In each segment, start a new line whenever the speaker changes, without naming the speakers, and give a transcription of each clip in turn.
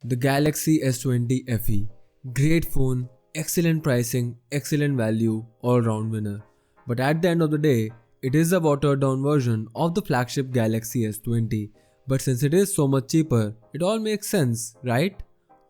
The Galaxy S20 FE. Great phone, excellent pricing, excellent value, all-round winner. But at the end of the day, it is a watered-down version of the flagship Galaxy S20. But since it is so much cheaper, it all makes sense, right?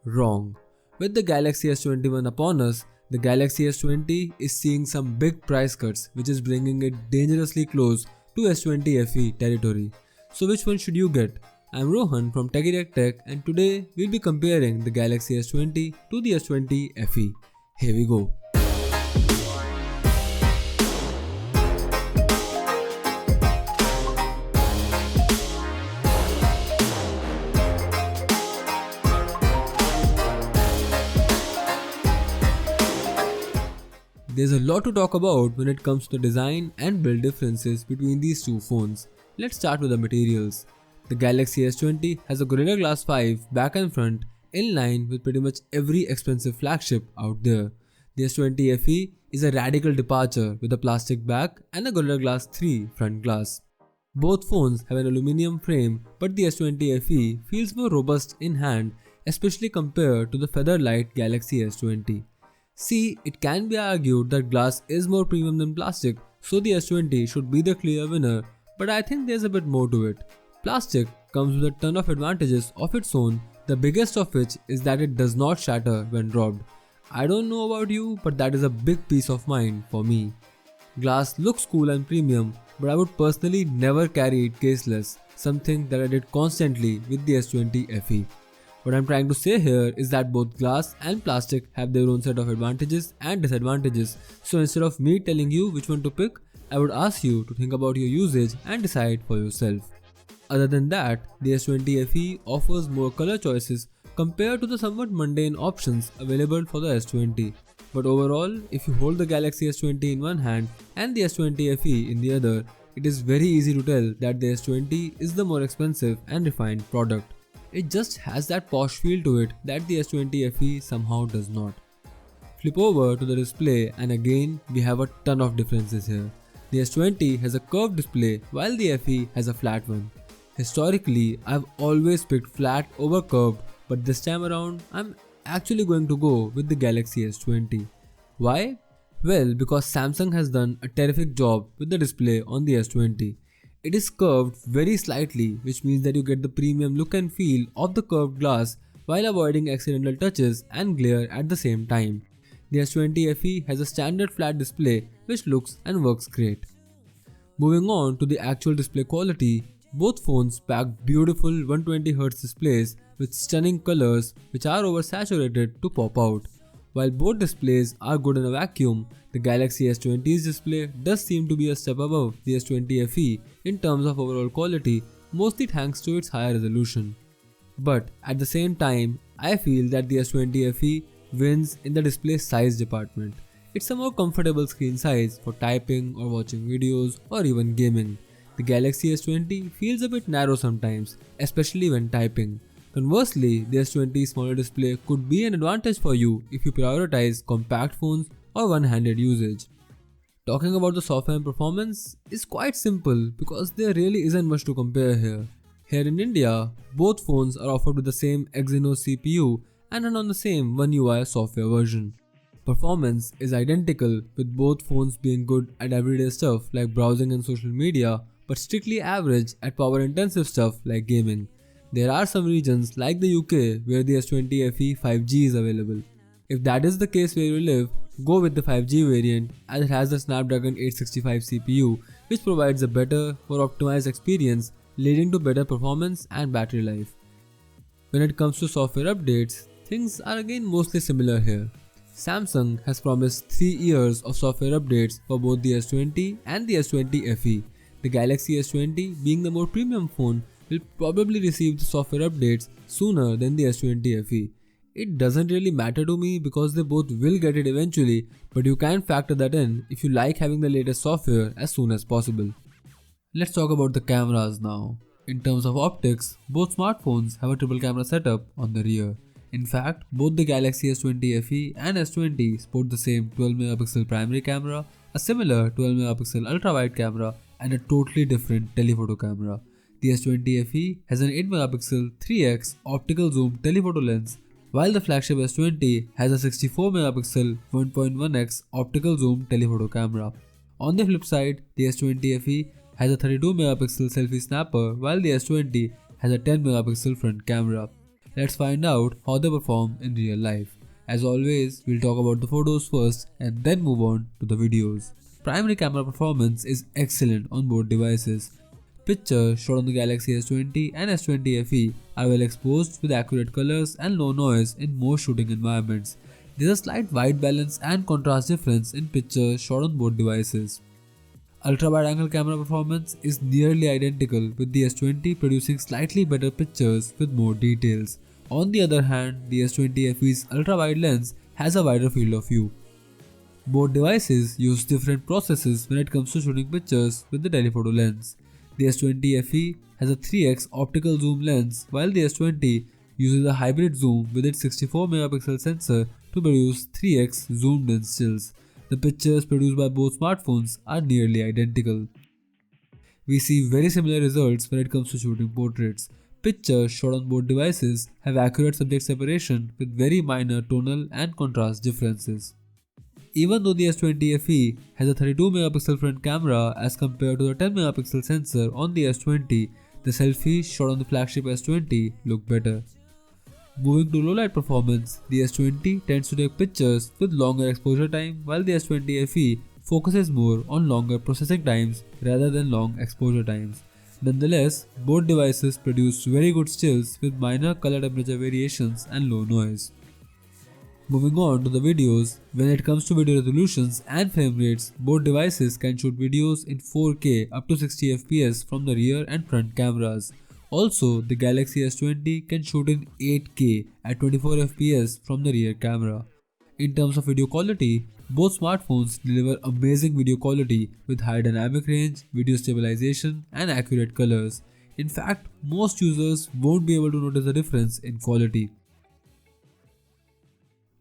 Wrong. With the Galaxy S21 upon us, the Galaxy S20 is seeing some big price cuts, which is bringing it dangerously close to S20 FE territory. So which one should you get? I'm Rohan from TechieTechTech, and today we'll be comparing the Galaxy S20 to the S20 FE. Here we go. There's a lot to talk about when it comes to design and build differences between these two phones. Let's start with the materials. The Galaxy S20 has a Gorilla Glass 5 back and front in line with pretty much every expensive flagship out there. The S20 FE is a radical departure with a plastic back and a Gorilla Glass 3 front glass. Both phones have an aluminum frame, but the S20 FE feels more robust in hand, especially compared to the feather-light Galaxy S20. See, it can be argued that glass is more premium than plastic, so the S20 should be the clear winner, but I think there's a bit more to it. Plastic comes with a ton of advantages of its own, the biggest of which is that it does not shatter when dropped. I don't know about you, but that is a big peace of mind for me. Glass looks cool and premium, but I would personally never carry it caseless, something that I did constantly with the S20 FE. What I'm trying to say here is that both glass and plastic have their own set of advantages and disadvantages, so instead of me telling you which one to pick, I would ask you to think about your usage and decide for yourself. Other than that, the S20 FE offers more color choices compared to the somewhat mundane options available for the S20. But overall, if you hold the Galaxy S20 in one hand and the S20 FE in the other, it is very easy to tell that the S20 is the more expensive and refined product. It just has that posh feel to it that the S20 FE somehow does not. Flip over to the display and again we have a ton of differences here. The S20 has a curved display while the FE has a flat one. Historically, I've always picked flat over curved, but this time around I'm actually going to go with the Galaxy S20. Why? Well, because Samsung has done a terrific job with the display on the S20. It is curved very slightly, which means that you get the premium look and feel of the curved glass while avoiding accidental touches and glare at the same time. The S20 FE has a standard flat display which looks and works great. Moving on to the actual display quality, both phones pack beautiful 120Hz displays with stunning colors which are oversaturated to pop out. While both displays are good in a vacuum, the Galaxy S20's display does seem to be a step above the S20 FE in terms of overall quality, mostly thanks to its higher resolution. But at the same time, I feel that the S20 FE wins in the display size department. It's a more comfortable screen size for typing or watching videos or even gaming. The Galaxy S20 feels a bit narrow sometimes, especially when typing. Conversely, the S20's smaller display could be an advantage for you if you prioritize compact phones or one-handed usage. Talking about the software and performance is quite simple because there really isn't much to compare here. Here in India, both phones are offered with the same Exynos CPU and run on the same One UI software version. Performance is identical with both phones being good at everyday stuff like browsing and social media, but strictly average at power-intensive stuff like gaming. There are some regions like the UK where the S20 FE 5G is available. If that is the case where you live, go with the 5G variant as it has the Snapdragon 865 CPU which provides a better, more optimized experience leading to better performance and battery life. When it comes to software updates, things are again mostly similar here. Samsung has promised 3 years of software updates for both the S20 and the S20 FE. The Galaxy S20, being the more premium phone, will probably receive the software updates sooner than the S20 FE. It doesn't really matter to me because they both will get it eventually, but you can factor that in if you like having the latest software as soon as possible. Let's talk about the cameras now. In terms of optics, both smartphones have a triple camera setup on the rear. In fact, both the Galaxy S20 FE and S20 sport the same 12MP primary camera, a similar 12MP ultra-wide camera and a totally different telephoto camera. the S20 FE has an 8 megapixel 3x optical zoom telephoto lens, while the flagship S20 has a 64 megapixel 1.1x optical zoom telephoto camera. On the flip side, the S20 FE has a 32 megapixel selfie snapper, while the S20 has a 10 megapixel front camera. Let's find out how they perform in real life. As always, we'll talk about the photos first and then move on to the videos. Primary camera performance is excellent on both devices. Pictures shot on the Galaxy S20 and S20 FE are well exposed with accurate colors and low noise in most shooting environments. There's a slight white balance and contrast difference in pictures shot on both devices. Ultra-wide-angle camera performance is nearly identical, with the S20 producing slightly better pictures with more details. On the other hand, the S20 FE's ultra-wide lens has a wider field of view. Both devices use different processes when it comes to shooting pictures with the telephoto lens. The S20 FE has a 3x optical zoom lens, while the S20 uses a hybrid zoom with its 64 megapixel sensor to produce 3x zoomed in stills. The pictures produced by both smartphones are nearly identical. We see very similar results when it comes to shooting portraits. Pictures shot on both devices have accurate subject separation with very minor tonal and contrast differences. Even though the S20 FE has a 32 megapixel front camera as compared to the 10 megapixel sensor on the S20, the selfies shot on the flagship S20 look better. Moving to low light performance, the S20 tends to take pictures with longer exposure time, while the S20 FE focuses more on longer processing times rather than long exposure times. Nonetheless, both devices produce very good stills with minor color temperature variations and low noise. Moving on to the videos, when it comes to video resolutions and frame rates, both devices can shoot videos in 4K up to 60 FPS from the rear and front cameras. Also, the Galaxy S20 can shoot in 8K at 24 FPS from the rear camera. In terms of video quality, both smartphones deliver amazing video quality with high dynamic range, video stabilization, and accurate colors. In fact, most users won't be able to notice the difference in quality.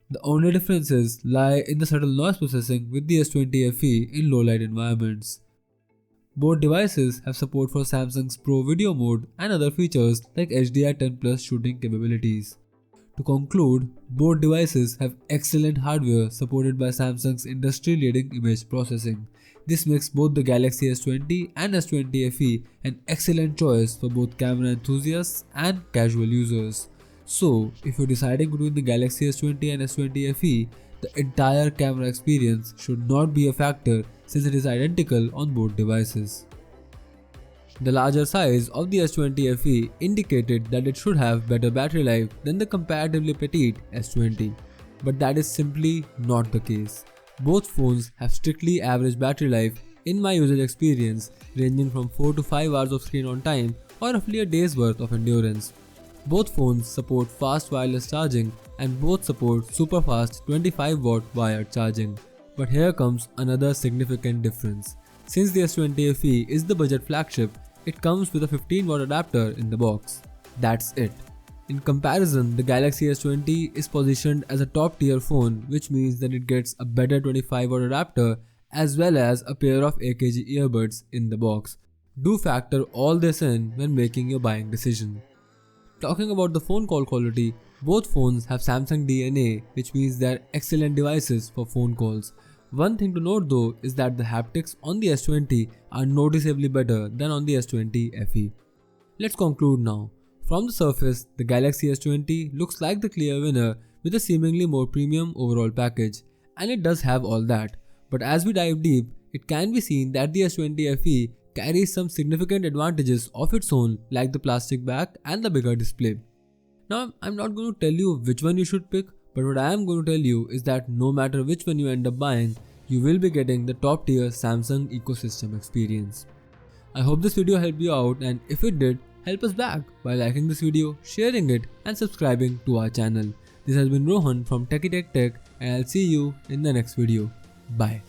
The only differences lie in the subtle noise processing with the S20 FE in low light environments. Both devices have support for Samsung's Pro Video Mode and other features like HDR10+ shooting capabilities. To conclude, both devices have excellent hardware supported by Samsung's industry-leading image processing. This makes both the Galaxy S20 and S20 FE an excellent choice for both camera enthusiasts and casual users. So, if you're deciding between the Galaxy S20 and S20 FE, the entire camera experience should not be a factor since it is identical on both devices. The larger size of the S20 FE indicated that it should have better battery life than the comparatively petite S20, but that is simply not the case. Both phones have strictly average battery life in my usage experience, ranging from 4 to 5 hours of screen on time or roughly a day's worth of endurance. Both phones support fast wireless charging and both support super fast 25-watt wired charging. But here comes another significant difference. Since the S20 FE is the budget flagship, it comes with a 15-watt adapter in the box. That's it. In comparison, the Galaxy S20 is positioned as a top-tier phone, which means that it gets a better 25-watt adapter as well as a pair of AKG earbuds in the box. Do factor all this in when making your buying decision. Talking about the phone call quality, both phones have Samsung DNA, which means they are excellent devices for phone calls. One thing to note though is that the haptics on the S20 are noticeably better than on the S20 FE. Let's conclude now. From the surface, the Galaxy S20 looks like the clear winner with a seemingly more premium overall package, and it does have all that. But as we dive deep, it can be seen that the S20 FE carries some significant advantages of its own, like the plastic back and the bigger display. Now, I'm not going to tell you which one you should pick, but what I am going to tell you is that no matter which one you end up buying, you will be getting the top tier Samsung ecosystem experience. I hope this video helped you out, and if it did, help us back by liking this video, sharing it, and subscribing to our channel. This has been Rohan from TechieTechTech, and I'll see you in the next video. Bye.